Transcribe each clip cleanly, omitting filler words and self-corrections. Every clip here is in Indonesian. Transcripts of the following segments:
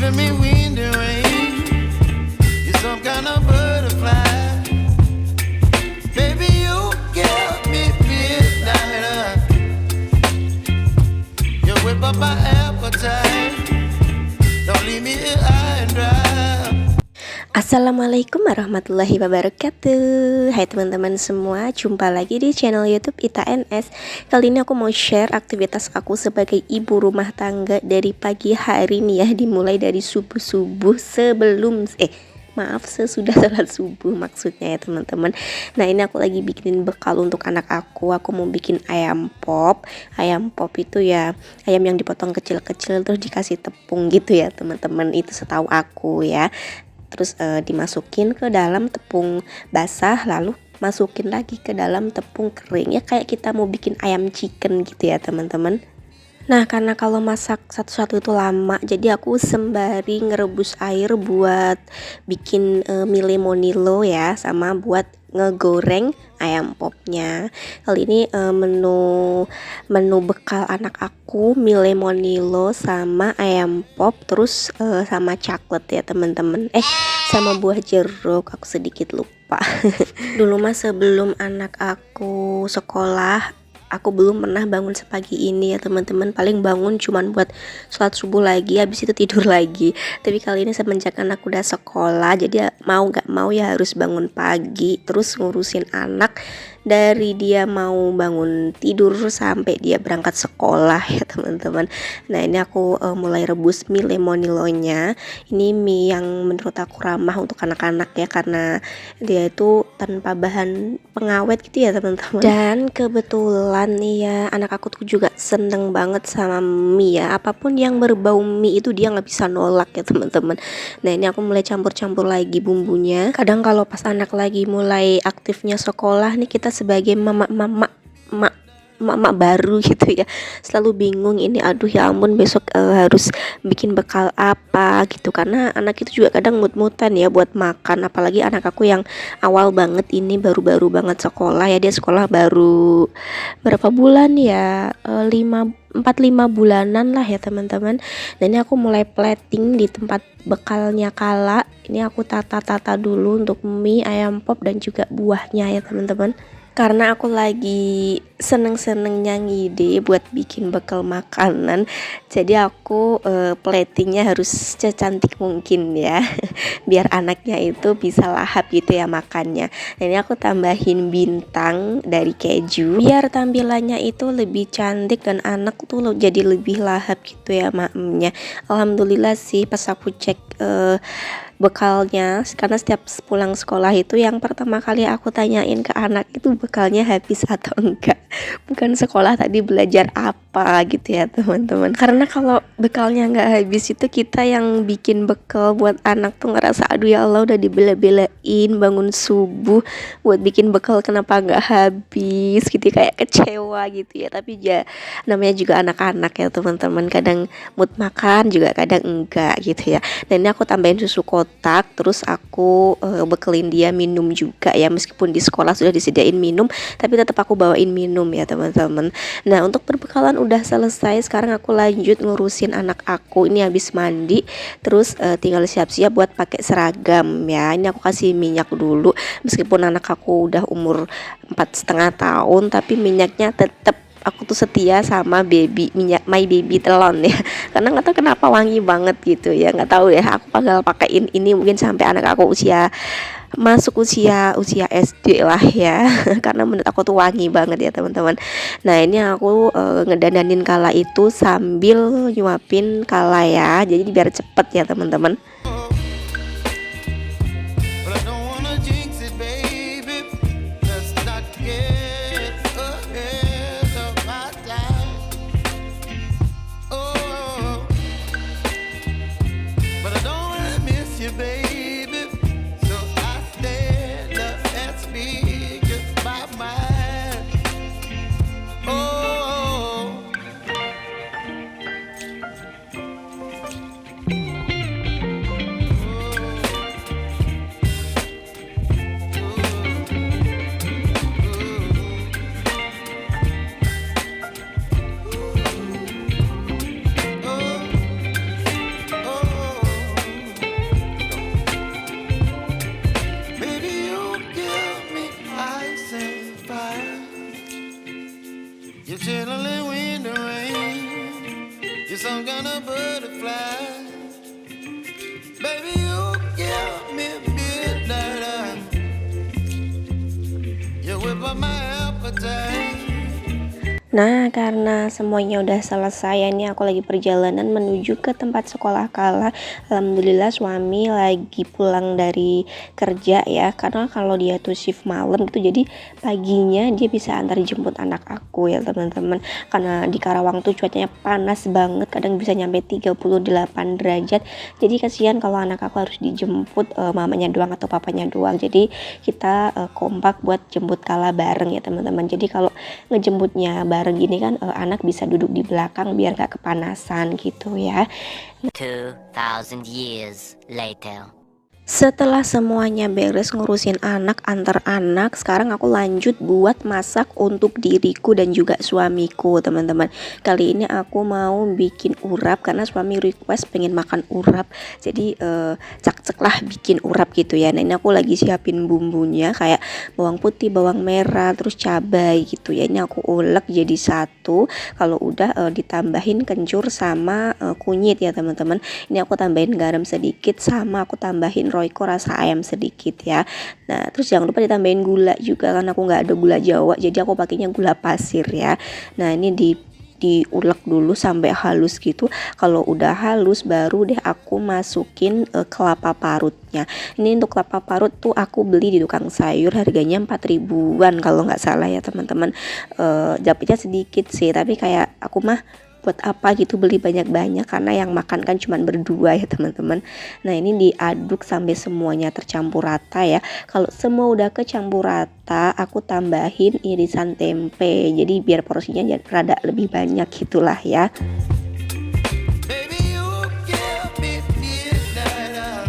giving me wind and rain. You're some kind of butterfly. Baby, you give me midnight. You whip up my appetite. Don't leave me here high and dry. Assalamualaikum warahmatullahi wabarakatuh. Hai teman-teman semua, jumpa lagi di channel YouTube Ita NS. Kali ini aku mau share aktivitas aku sebagai ibu rumah tangga dari pagi hari nih ya, dimulai dari subuh-subuh sesudah sholat subuh maksudnya ya teman-teman. Nah ini aku lagi bikin bekal untuk anak aku mau bikin ayam pop. Ayam pop itu ya ayam yang dipotong kecil-kecil terus dikasih tepung gitu ya teman-teman, itu setahu aku ya. Terus dimasukin ke dalam tepung basah, lalu masukin lagi ke dalam tepung kering ya, kayak kita mau bikin ayam chicken gitu ya teman-teman. Nah karena kalau masak satu-satu itu lama, jadi aku sembari ngerebus air buat bikin mie lemonilo ya, sama buat ngegoreng ayam popnya. Kali ini menu bekal anak aku mie lemonilo sama ayam pop, terus sama coklat ya teman-teman. Sama buah jeruk, aku sedikit lupa. Dulu mah sebelum anak aku sekolah, aku belum pernah bangun sepagi ini ya teman-teman. Paling bangun cuman buat sholat subuh lagi, habis itu tidur lagi. Tapi kali ini semenjak anak udah sekolah, jadi ya mau gak mau ya harus bangun pagi, terus ngurusin anak dari dia mau bangun tidur sampai dia berangkat sekolah ya teman-teman. Nah ini aku mulai rebus mie lemonilonya. Ini mie yang menurut aku ramah untuk anak-anak ya, karena dia itu tanpa bahan pengawet gitu ya teman-teman. Dan kebetulan nih ya anak aku tuh juga seneng banget sama mie ya, apapun yang berbau mie itu dia nggak bisa nolak ya teman-teman. Nah ini aku mulai campur-campur lagi bumbunya. Kadang kalau pas anak lagi mulai aktifnya sekolah nih, kita sebagai mama baru gitu ya, selalu bingung ini, aduh ya ampun besok harus bikin bekal apa gitu, karena anak itu juga kadang mut-mutan ya buat makan. Apalagi anak aku yang awal banget ini, baru-baru banget sekolah ya, dia sekolah baru berapa bulan ya, 4-5 bulanan lah ya teman-teman. Dan ini aku mulai plating di tempat bekalnya kala. Ini aku tata-tata dulu untuk mie, ayam pop dan juga buahnya ya teman-teman, karena aku lagi seneng-senengnya ngide buat bikin bekal makanan. Jadi aku platingnya harus secantik mungkin ya biar anaknya itu bisa lahap gitu ya makannya. Nah, ini aku tambahin bintang dari keju biar tampilannya itu lebih cantik dan anak tuh jadi lebih lahap gitu ya maknya. Alhamdulillah sih pas aku cek bekalnya, karena setiap pulang sekolah itu yang pertama kali aku tanyain ke anak itu bekalnya habis atau enggak, bukan sekolah tadi belajar apa gitu ya teman-teman. Karena kalau bekalnya enggak habis itu kita yang bikin bekal buat anak tuh ngerasa aduh ya Allah udah dibela-belain bangun subuh buat bikin bekal kenapa enggak habis gitu, kayak kecewa gitu ya. Tapi ya namanya juga anak-anak ya teman-teman, kadang mood makan juga kadang enggak gitu ya. Dan ini aku tambahin susu kotak, terus aku bekelin dia minum juga ya, meskipun di sekolah sudah disediain minum tapi tetap aku bawain minum ya teman-teman. Nah untuk perbekalan udah selesai, sekarang aku lanjut ngurusin anak aku. Ini habis mandi, terus tinggal siap-siap buat pakai seragam ya. Ini aku kasih minyak dulu, meskipun anak aku udah umur 4,5 tahun, tapi minyaknya tetap aku tuh setia sama minyak My Baby Telon ya, karena nggak tahu kenapa wangi banget gitu ya, nggak tahu ya, aku bakal pakein ini mungkin sampai anak aku masuk usia SD lah ya karena menurut aku tuh wangi banget ya teman-teman. Nah ini aku ngedandanin kala itu sambil nyuapin kala ya, jadi biar cepet ya teman-teman. up my appetite. Nah, karena semuanya udah selesai, ini aku lagi perjalanan menuju ke tempat sekolah Kala. Alhamdulillah suami lagi pulang dari kerja ya, karena kalau dia tuh shift malam gitu, jadi paginya dia bisa antar jemput anak aku ya teman-teman. Karena di Karawang tuh cuacanya panas banget, kadang bisa nyampe 38 derajat. Jadi kasihan kalau anak aku harus dijemput mamanya doang atau papanya doang. Jadi kita kompak buat jemput Kala bareng ya teman-teman. Jadi kalau ngejemputnya bareng gini kan anak bisa duduk di belakang biar gak kepanasan gitu ya. 2000 years later. Setelah semuanya beres ngurusin anak, antar anak, sekarang aku lanjut buat masak untuk diriku dan juga suamiku teman-teman. Kali ini aku mau bikin urap karena suami request pengen makan urap. Jadi cak-cak lah bikin urap gitu ya. Nah ini aku lagi siapin bumbunya kayak bawang putih, bawang merah, terus cabai gitu ya. Ini aku ulek jadi satu. Kalau udah ditambahin kencur sama kunyit ya teman-teman. Ini aku tambahin garam sedikit sama aku tambahin Royco rasa ayam sedikit ya. Nah terus jangan lupa ditambahin gula juga karena aku nggak ada gula Jawa, jadi aku pakainya gula pasir ya. Nah ini diulek dulu sampai halus gitu. Kalau udah halus baru deh aku masukin kelapa parutnya. Ini untuk kelapa parut tuh aku beli di tukang sayur, harganya 4 ribuan kalau nggak salah ya teman-teman. Dapetnya sedikit sih, tapi kayak aku mah buat apa gitu beli banyak-banyak karena yang makan kan cuma berdua ya teman-teman. Nah ini diaduk sampai semuanya tercampur rata ya. Kalau semua udah kecampur rata aku tambahin irisan tempe, jadi biar porsinya rada lebih banyak gitulah ya. Baby, you give me midnight.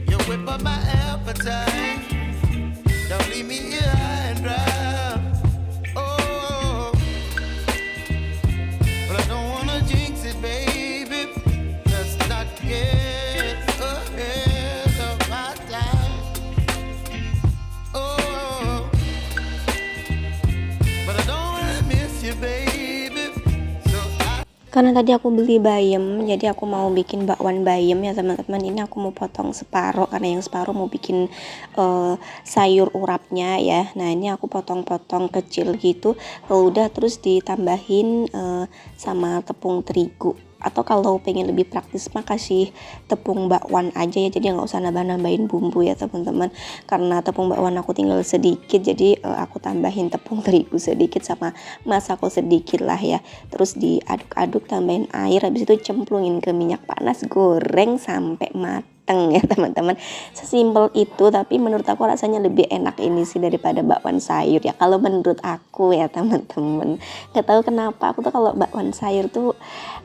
You whip up my appetite. Don't leave me here high and dry. Oh, but I don't wanna jinx it, baby. Let's not get ahead of my time. Oh, but I don't wanna miss you, baby. So I Karena tadi aku beli bayam, jadi aku mau bikin bakwan bayam ya teman-teman. Ini aku mau potong separuh karena yang separuh mau bikin sayur urapnya ya. Nah ini aku potong-potong kecil gitu. Kalau udah terus ditambahin sama tepung terigu. Atau kalau pengen lebih praktis mah kasih tepung bakwan aja ya, jadi nggak usah nambah-nambahin bumbu ya teman-teman. Karena tepung bakwan aku tinggal sedikit, jadi aku tambahin tepung terigu sedikit sama masako sedikit lah ya. Terus diaduk-aduk, tambahin air, habis itu cemplungin ke minyak panas, goreng sampai mateng ya teman-teman. Sesimpel itu, tapi menurut aku rasanya lebih enak ini sih daripada bakwan sayur ya, kalau menurut aku ya teman-teman. Gak tahu kenapa aku tuh kalau bakwan sayur tuh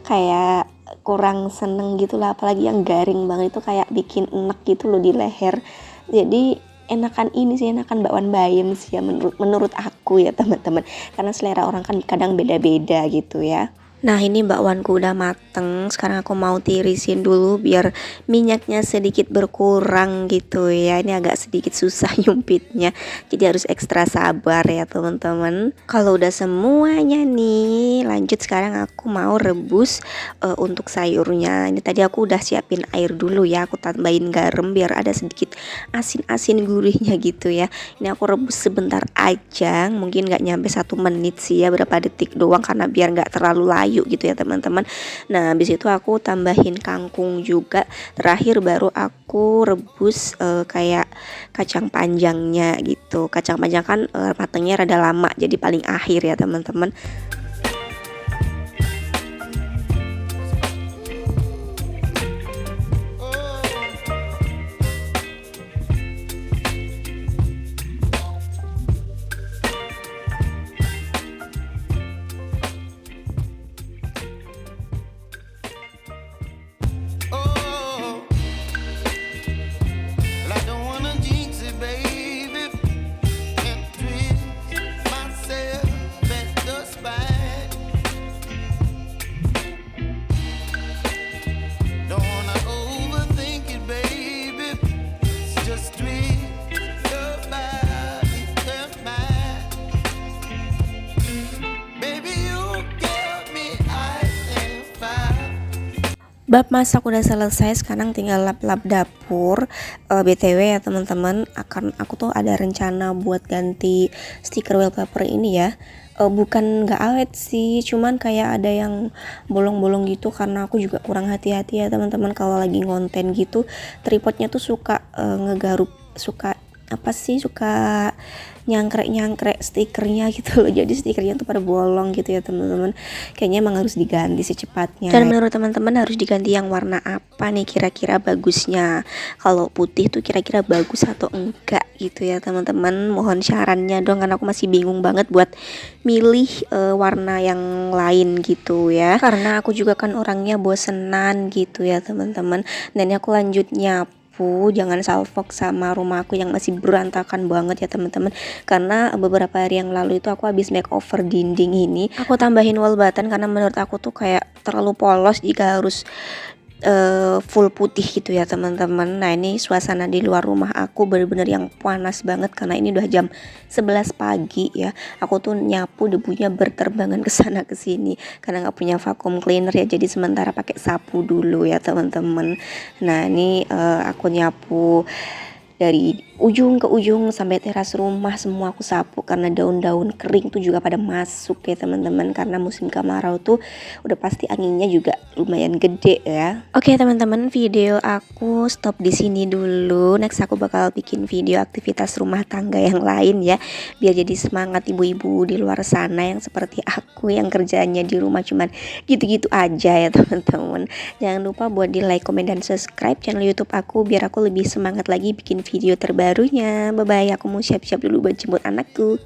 kayak kurang seneng gitu lah, apalagi yang garing banget itu kayak bikin enek gitu loh di leher. Jadi enakan ini sih, enakan bakwan bayam sih ya menurut aku ya teman-teman, karena selera orang kan kadang beda-beda gitu ya. Nah ini bakwanku udah mateng, sekarang aku mau tirisin dulu biar minyaknya sedikit berkurang gitu ya. Ini agak sedikit susah nyumpitnya, jadi harus ekstra sabar ya teman-teman. Kalau udah semuanya nih, lanjut sekarang aku mau rebus untuk sayurnya. Ini tadi aku udah siapin air dulu ya, aku tambahin garam biar ada sedikit asin-asin gurihnya gitu ya. Ini aku rebus sebentar aja, mungkin gak nyampe 1 menit sih ya, berapa detik doang karena biar gak terlalu layu gitu ya teman-teman. Nah habis itu aku tambahin kangkung juga, terakhir baru aku rebus kayak kacang panjangnya gitu. Kacang panjang kan matangnya rada lama, jadi paling akhir ya teman-teman. Oh, well, I don't wanna jinx it, baby, and twist myself at the spine. Bab masak udah selesai, sekarang tinggal lap-lap dapur. BTW ya teman-teman, aku tuh ada rencana buat ganti stiker wallpaper ini ya. Bukan nggak awet sih, cuman kayak ada yang bolong-bolong gitu karena aku juga kurang hati-hati ya teman-teman kalau lagi ngonten gitu. Tripodnya tuh suka ngegarup, suka nyangkrek stikernya gitu loh, jadi stikernya tuh pada bolong gitu ya teman-teman. Kayaknya emang harus diganti secepatnya. Dan menurut teman-teman harus diganti yang warna apa nih kira-kira bagusnya? Kalau putih tuh kira-kira bagus atau enggak gitu ya teman-teman, mohon sarannya dong karena aku masih bingung banget buat milih warna yang lain gitu ya, karena aku juga kan orangnya bosenan gitu ya teman-teman. Dan ini aku lanjut nyapu, jangan salfok sama rumah aku yang masih berantakan banget ya teman-teman, karena beberapa hari yang lalu itu aku habis makeover dinding ini. Aku tambahin wall button karena menurut aku tuh kayak terlalu polos jika harus full putih gitu ya teman-teman. Nah ini suasana di luar rumah aku bener-bener yang panas banget karena ini udah jam 11 pagi ya. Aku tuh nyapu debunya berterbangan ke sana ke sini karena nggak punya vacuum cleaner ya, jadi sementara pakai sapu dulu ya teman-teman. Nah ini aku nyapu dari ujung ke ujung sampai teras rumah semua aku sapu karena daun-daun kering tuh juga pada masuk ya teman-teman, karena musim kemarau tuh udah pasti anginnya juga lumayan gede ya. Oke teman-teman, video aku stop di sini dulu. Next aku bakal bikin video aktivitas rumah tangga yang lain ya, biar jadi semangat ibu-ibu di luar sana yang seperti aku yang kerjanya di rumah cuman gitu-gitu aja ya teman-teman. Jangan lupa buat di like, komen, dan subscribe channel YouTube aku biar aku lebih semangat lagi bikin video terbarunya. Bye bye, aku mau siap-siap dulu buat jemput anakku.